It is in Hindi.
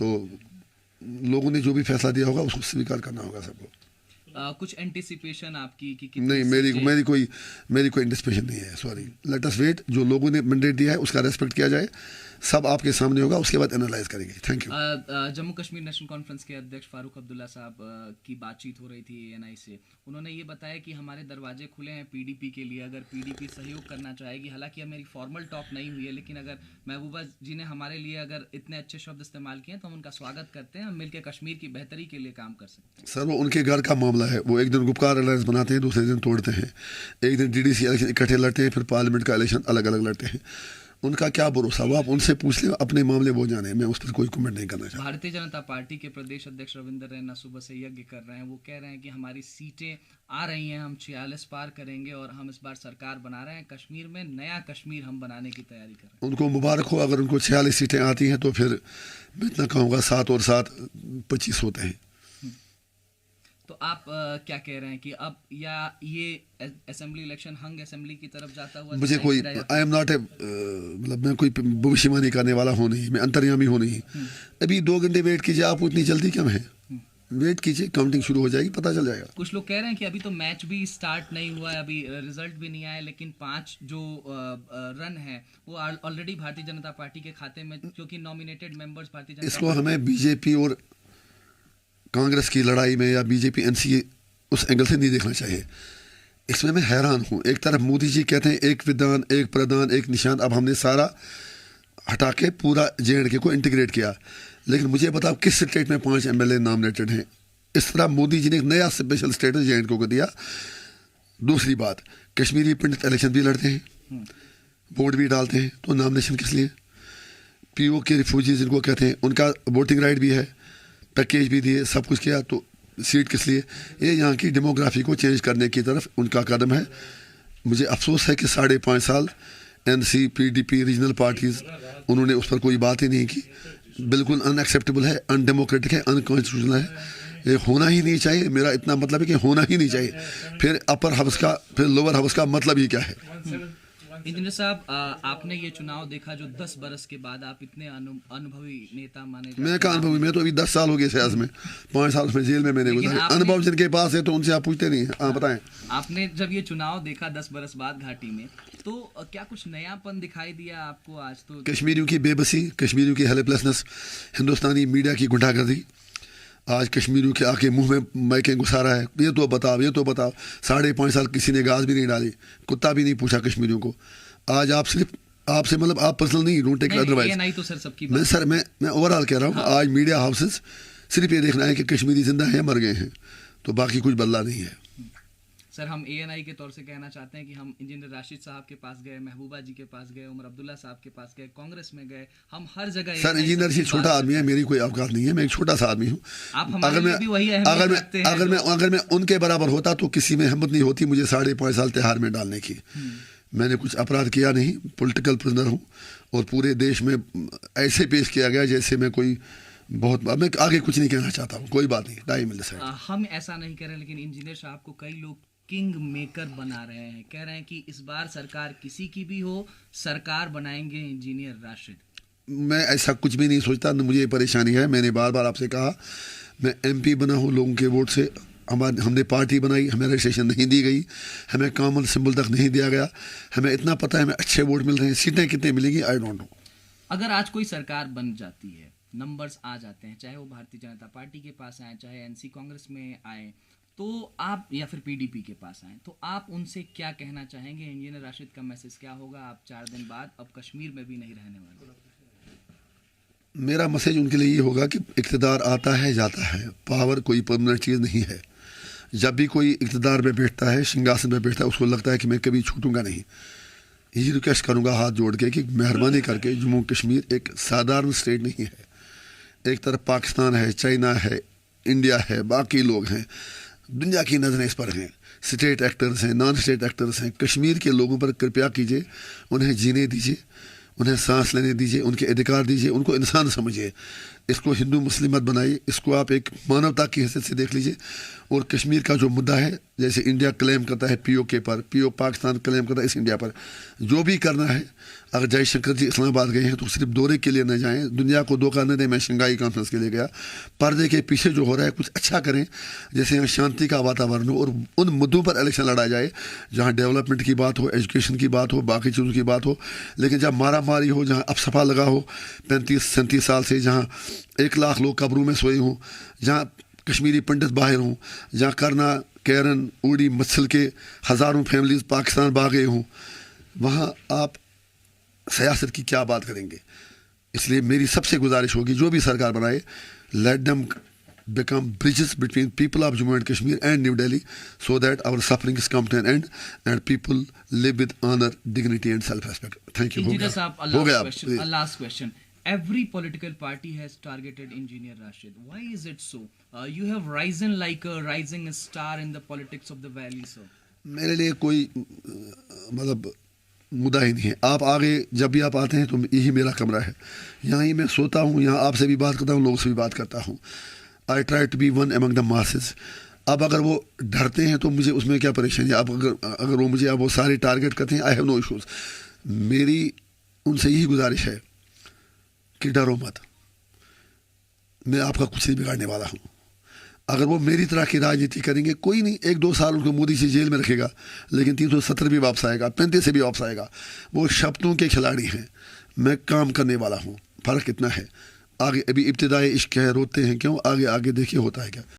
तो लोगों ने जो भी फैसला दिया होगा उसको स्वीकार करना होगा सबको। कुछ एंटिसिपेशन आपकी कि नहीं, मेरी कोई एंटिसिपेशन नहीं है, सॉरी। लेट अस वेट, जो लोगों ने मैंडेट दिया है उसका रेस्पेक्ट किया जाए, सब आपके सामने होगा, उसके बाद एनालाइज करेंगे। Thank you. Jammu Kashmir national conference के अध्यक्ष फारूक अब्दुल्ला साहब की बातचीत हो रही थी एएनआई से। उन्होंने ये बताया कि हमारे दरवाजे खुले हैं पीडीपी के लिए, अगर पीडीपी सहयोग करना चाहेगी। हालांकि अब मेरी फॉर्मल टॉक नहीं हुई है, लेकिन अगर महबूबा जी ने हमारे लिए अगर इतने अच्छे शब्द इस्तेमाल किए हैं तो हम उनका स्वागत करते हैं। हम मिलकर कश्मीर की बेहतरी के लिए काम कर सकते हैं। सर, वो उनके घर का मामला है। वो एक दिन गुपकार अलायंस बनाते हैं, दूसरे दिन तोड़ते हैं। एक दिन डीडीसी इलेक्शन इकट्ठे लड़ते हैं, फिर पार्लियामेंट का इलेक्शन अलग अलग लड़ते हैं। उनका क्या भरोसा, वो आप उनसे पूछ लें, अपने मामले वो जाने। मैं उस पर कोई कमेंट नहीं करना चाहता। भारतीय जनता पार्टी के प्रदेश अध्यक्ष रविंदर रैना सुबह से यज्ञ कर रहे हैं। वो कह रहे हैं कि हमारी सीटें आ रही हैं, हम 46 पार करेंगे और हम इस बार सरकार बना रहे हैं। कश्मीर में नया कश्मीर हम बनाने की तैयारी कर रहे हैं। उनको मुबारक हो। अगर उनको 46 सीटें आती हैं तो फिर मैं इतना कहूँगा 7 और 7 25 होते हैं। तो आप क्या कह रहे हैं कि अब या ये असेंबली इलेक्शन हंग असेंबली की तरफ जाता हुआ? मुझे कोई, आई एम नॉट ए, मतलब मैं कोई भविष्यवाणी करने वाला हूँ नहीं, मैं अंतर्यामी हूँ नहीं। अभी 2 घंटे वेट कीजिए। आप इतनी जल्दी क्यों है? वेट कीजिए, काउंटिंग शुरू हो जाएगी, पता चल जाएगा। कुछ लोग कह रहे हैं कि अभी तो मैच भी स्टार्ट नहीं हुआ है, अभी रिजल्ट भी नहीं आया, लेकिन 5 जो रन है वो ऑलरेडी भारतीय जनता पार्टी के खाते में, क्योंकि नॉमिनेटेड मेंबर्स भारतीय जनता इसको हमें बीजेपी और कांग्रेस की लड़ाई में या बीजेपी एनसी उस एंगल से नहीं देखना चाहिए। इसमें मैं हैरान हूँ। एक तरफ मोदी जी कहते हैं एक विधान, एक प्रधान, एक निशान। अब हमने सारा हटा के पूरा JNK को इंटीग्रेट किया, लेकिन मुझे बताओ किस स्टेट में 5 MLA नॉमिनेटेड हैं? इस तरह मोदी जी ने एक नया स्पेशल स्टेटस JNK को दिया। दूसरी बात, कश्मीरी पंडित इलेक्शन भी लड़ते हैं, वोट भी डालते हैं, तो नॉमिनेशन किस लिए? PO के रिफ्यूजीज जिनको कहते हैं उनका वोटिंग राइट भी है, पैकेज भी दिए, सब कुछ किया, तो सीट किस लिए? ये यहाँ की डेमोग्राफी को चेंज करने की तरफ उनका कदम है। मुझे अफसोस है कि 5.5 साल NC, PDP, रीजनल पार्टीज़, उन्होंने उस पर कोई बात ही नहीं की। बिल्कुल अनएक्सेप्टेबल है, अनडेमोक्रेटिक है, अनकॉन्स्टिट्यूशनल है। ये होना ही नहीं चाहिए। मेरा इतना मतलब है कि होना ही नहीं चाहिए। फिर अपर हाउस का, फिर लोअर हाउस का मतलब ही क्या है? इंजीनियर साहब, आपने ये चुनाव देखा जो 10 बरस के बाद, आप इतने अनुभवी नेता माने जाते हैं। मैं क्या अनुभवी? मैं तो अभी 10 साल हो गए सियासत में, 5 साल उसमें जेल में मैंने गुजारे। अनुभव जिनके पास है तो उनसे आप पूछते नहीं हैं। हाँ, बताएं। आपने जब ये चुनाव देखा 10 बरस बाद घाटी में, तो क्या कुछ नयापन दिखाई दिया आपको आज? तो कश्मीरियों की बेबसी, कश्मीरियों की हेल्पलेसनेस, हिंदुस्तानी मीडिया की गुंडागर्दी, आज कश्मीरियों के आके मुंह में माइकें घुसा रहा है, ये तो बताओ, ये तो बताओ। 5.5 साल किसी ने घास भी नहीं डाली, कुत्ता भी नहीं पूछा कश्मीरियों को। आज आप सिर्फ, आपसे मतलब आप पर्सनल नहीं, डोंट टेक अदरवाइज। नहीं तो सर सबकी मैं सर मैं ओवरऑल कह रहा हूँ। आज मीडिया हाउसेस सिर्फ ये देखना है कि कश्मीरी जिंदा हैं मर गए हैं, तो बाकी कुछ बदला नहीं है। सर, हम ANI के तौर से कहना चाहते हैं कि हम इंजीनियर राशिद साहब के पास गए, महबूबा जी के पास गए, उमर अब्दुल्ला साहब के पास गए, कांग्रेस में गए, हम हर जगह। सर, इंजीनियर जी छोटा आदमी है, मेरी कोई औकात नहीं है, मैं एक छोटा सा आदमी हूँ। अगर मैं उनके बराबर होता तो किसी में हिम्मत नहीं होती मुझे 5.5 साल तिहाड़ में डालने की। मैंने कुछ अपराध किया नहीं, पॉलिटिकल प्रिजनर हूँ, और पूरे देश में ऐसे पेश किया गया जैसे मैं कोई बहुत, मैं आगे कुछ नहीं कहना चाहता हूँ। कोई बात नहीं, टाइम मिल सकता। हम ऐसा नहीं कह रहे, लेकिन इंजीनियर साहब को कई लोग किंग मेकर बना रहे हैं, कह रहे हैं कि इस बार सरकार किसी की भी हो, सरकार बनाएंगे इंजीनियर राशिद। मैं ऐसा कुछ भी नहीं सोचता, न मुझे परेशानी है। मैंने बार बार आपसे कहा, मैं MP बना हूँ लोगों के वोट से। हमने पार्टी बनाई, हमें रजिस्ट्रेशन नहीं दी गई, हमें कॉमन सिंबल तक नहीं दिया गया। हमें इतना पता है हमें अच्छे वोट मिल रहे हैं, सीटें कितने मिलेंगी आई डोंट नो। अगर आज कोई सरकार बन जाती है, नंबर्स आ जाते हैं, चाहे वो भारतीय जनता पार्टी के पास आए, चाहे NC कांग्रेस में आए, तो आप या फिर PDP के पास आए, तो आप उनसे क्या कहना चाहेंगे? इंजीनियर राशिद का मैसेज क्या होगा? आप 4 दिन बाद अब कश्मीर में भी नहीं रहने वाले। मेरा मैसेज उनके लिए ये होगा कि इक़्तिदार आता है जाता है, पावर कोई परमानेंट चीज़ नहीं है। जब भी कोई इक़्तिदार में बैठता है, सिंहासन में बैठता है, उसको लगता है कि मैं कभी छूटूंगा नहीं। ये रिक्वेस्ट करूँगा हाथ जोड़ के कि मेहरबानी करके, जम्मू कश्मीर एक साधारण स्टेट नहीं है। एक तरफ पाकिस्तान है, चाइना है, इंडिया है, बाकी लोग हैं, दुनिया की नज़रें इस पर हैं, स्टेट एक्टर्स हैं, नॉन स्टेट एक्टर्स हैं। कश्मीर के लोगों पर कृपया कीजिए, उन्हें जीने दीजिए, उन्हें सांस लेने दीजिए, उनके अधिकार दीजिए, उनको इंसान समझिए। इसको हिंदू मुस्लिम मत बनाइए, इसको आप एक मानवता की हैसियत से देख लीजिए। और कश्मीर का जो मुद्दा है, जैसे इंडिया क्लेम करता है पीओके पर, पाकिस्तान क्लेम करता है इस इंडिया पर, जो भी करना है, अगर जयशंकर जी इस्लामाबाद गए हैं तो सिर्फ दौरे के लिए न जाएं, दुनिया को धोखा न दें। मैं शंघाई कॉन्फ्रेंस के लिए गया, पर्दे के पीछे जो हो रहा है कुछ अच्छा करें, जैसे यहाँ शांति का वातावरण हो और उन मुद्दों पर इलेक्शन लड़ा जाए जहाँ डेवलपमेंट की बात हो, एजुकेशन की बात हो, बाकी चीज़ों की बात हो। लेकिन जब मारा मारी हो, जहाँ अपसफा लगा हो 35-37 साल से, जहाँ 1 लाख लोग कब्रों में सोए हों, जहाँ कश्मीरी पंडित बाहर हों, जहाँ करना, कैरन, उड़ी, मत्सल के हज़ारों फैमिलीज पाकिस्तान भागे हों, वहाँ आप सियासत की क्या बात करेंगे। इसलिए मेरी सबसे गुजारिश होगी, जो भी सरकार बनाए, let them become bridges between people of Jammu and Kashmir and New Delhi, so that our sufferings come to an end and people live with honor, dignity and self-respect. Thank you. Engineer Saab, a last question. Every political party has targeted Engineer Rashid. Why is it so? You have risen like a rising star in the politics of the valley, sir. मेरे लिए कोई मतलब मुद्दा ही नहीं है। आप आगे जब भी आप आते हैं तो यही मेरा कमरा है, यहाँ ही मैं सोता हूँ, यहाँ आपसे भी बात करता हूँ, लोगों से भी बात करता हूँ। I try to be one among the masses. अब अगर वो डरते हैं तो मुझे उसमें क्या परेशानी है। अब अगर वो मुझे अब वो सारे टारगेट करते हैं, आई हैव नो इश्यूज। मेरी उनसे यही गुजारिश है कि डरो मत, मैं आपका कुछ नहीं बिगाड़ने वाला हूँ। अगर वो मेरी तरह की राजनीति करेंगे, कोई नहीं, 1-2 साल उनको मोदी से जेल में रखेगा, लेकिन 370 भी वापस आएगा, 35 से भी वापस आएगा। वो शब्दों के खिलाड़ी हैं, मैं काम करने वाला हूँ। फ़र्क इतना है। आगे अभी इब्तिदाई इश्क है, रोते हैं क्यों, आगे आगे देखिए होता है क्या।